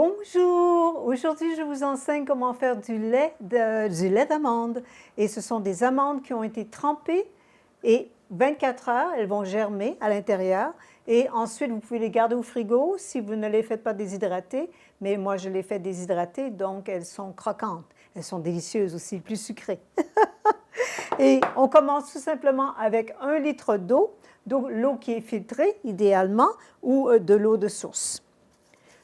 Bonjour! Aujourd'hui, je vous enseigne comment faire du lait d'amande. Et ce sont des amandes qui ont été trempées et 24 heures, elles vont germer à l'intérieur. Et ensuite, vous pouvez les garder au frigo si vous ne les faites pas déshydrater. Mais moi, je les fais déshydrater, donc elles sont croquantes. Elles sont délicieuses aussi, plus sucrées. Et on commence tout simplement avec 1 litre d'eau, l'eau qui est filtrée idéalement, ou de l'eau de source.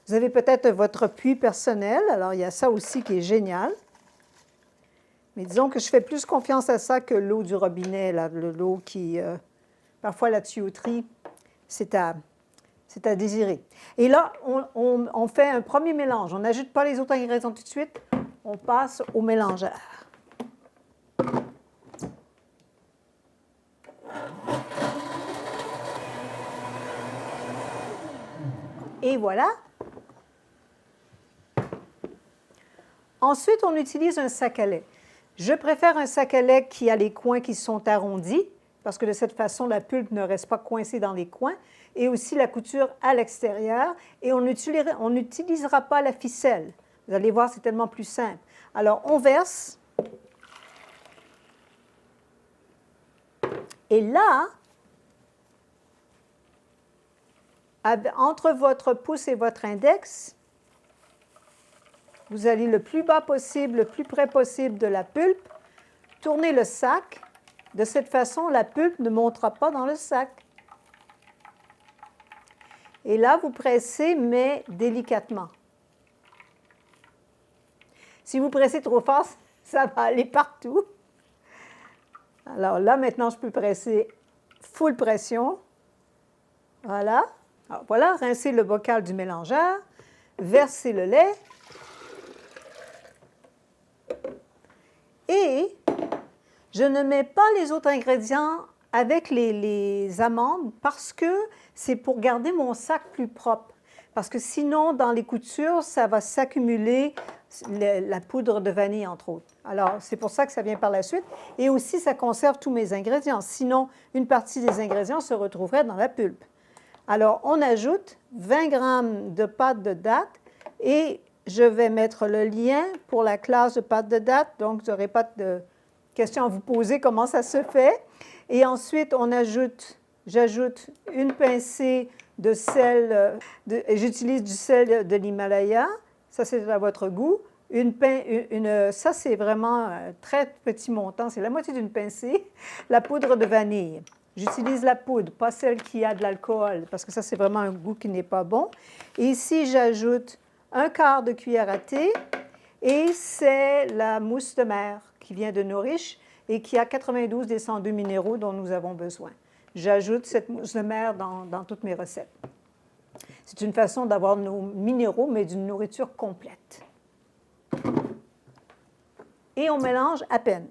Vous avez peut-être votre puits personnel, alors il y a ça aussi qui est génial. Mais disons que je fais plus confiance à ça que l'eau du robinet, l'eau qui, parfois la tuyauterie, c'est à désirer. Et là, on fait un premier mélange. On n'ajoute pas les autres ingrédients tout de suite, on passe au mélangeur. Et voilà. Ensuite, on utilise un sac à lait. Je préfère un sac à lait qui a les coins qui sont arrondis, parce que de cette façon, la pulpe ne reste pas coincée dans les coins, et aussi la couture à l'extérieur, et on n'utilisera pas la ficelle. Vous allez voir, c'est tellement plus simple. Alors, on verse. Et là, entre votre pouce et votre index, vous allez le plus bas possible, le plus près possible de la pulpe, tournez le sac. De cette façon, la pulpe ne montera pas dans le sac. Et là, vous pressez, mais délicatement. Si vous pressez trop fort, ça va aller partout. Alors là, maintenant, je peux presser full pression. Voilà. Alors, voilà, rincez le bocal du mélangeur, versez le lait. Et je ne mets pas les autres ingrédients avec les amandes parce que c'est pour garder mon sac plus propre. Parce que sinon, dans les coutures, ça va s'accumuler la poudre de vanille, entre autres. Alors, c'est pour ça que ça vient par la suite. Et aussi, ça conserve tous mes ingrédients. Sinon, une partie des ingrédients se retrouverait dans la pulpe. Alors, on ajoute 20 g de pâte de date et je vais mettre le lien pour la classe de pâte de date. Donc, vous n'aurez pas de questions à vous poser comment ça se fait. Et ensuite, j'ajoute une pincée de sel, j'utilise du sel de l'Himalaya, ça c'est à votre goût. Ça c'est vraiment un très petit montant, c'est la moitié d'une pincée. La poudre de vanille. J'utilise la poudre, pas celle qui a de l'alcool, parce que ça c'est vraiment un goût qui n'est pas bon. Et ici, j'ajoute 1/4 de cuillère à thé, et c'est la mousse de mer qui vient de Nourish et qui a 92 des 102 minéraux dont nous avons besoin. J'ajoute cette mousse de mer dans toutes mes recettes. C'est une façon d'avoir nos minéraux, mais d'une nourriture complète. Et on mélange à peine.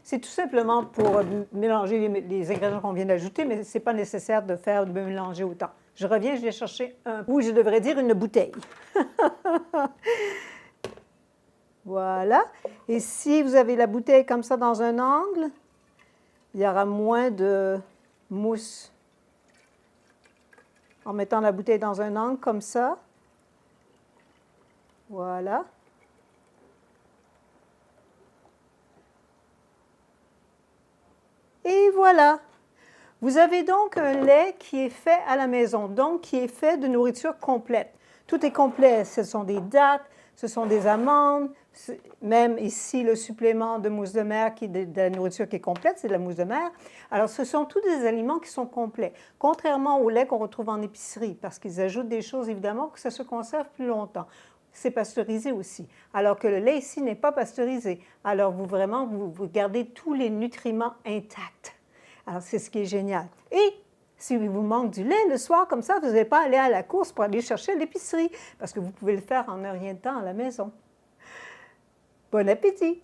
C'est tout simplement pour mélanger les ingrédients qu'on vient d'ajouter, mais ce n'est pas nécessaire de mélanger autant. Je reviens, je vais chercher je devrais dire une bouteille. Voilà. Et si vous avez la bouteille comme ça dans un angle, il y aura moins de mousse. En mettant la bouteille dans un angle comme ça. Voilà. Et voilà. Vous avez donc un lait qui est fait à la maison, donc qui est fait de nourriture complète. Tout est complet. Ce sont des dattes, ce sont des amandes, même ici le supplément de mousse de mer qui est de la nourriture qui est complète, c'est de la mousse de mer. Alors, ce sont tous des aliments qui sont complets, contrairement au lait qu'on retrouve en épicerie, parce qu'ils ajoutent des choses, évidemment, pour que ça se conserve plus longtemps. C'est pasteurisé aussi, alors que le lait ici n'est pas pasteurisé. Alors, vous gardez tous les nutriments intacts. Alors, c'est ce qui est génial. Et si il vous manque du lait le soir, comme ça, vous n'allez pas aller à la course pour aller chercher à l'épicerie, parce que vous pouvez le faire en un rien de temps à la maison. Bon appétit!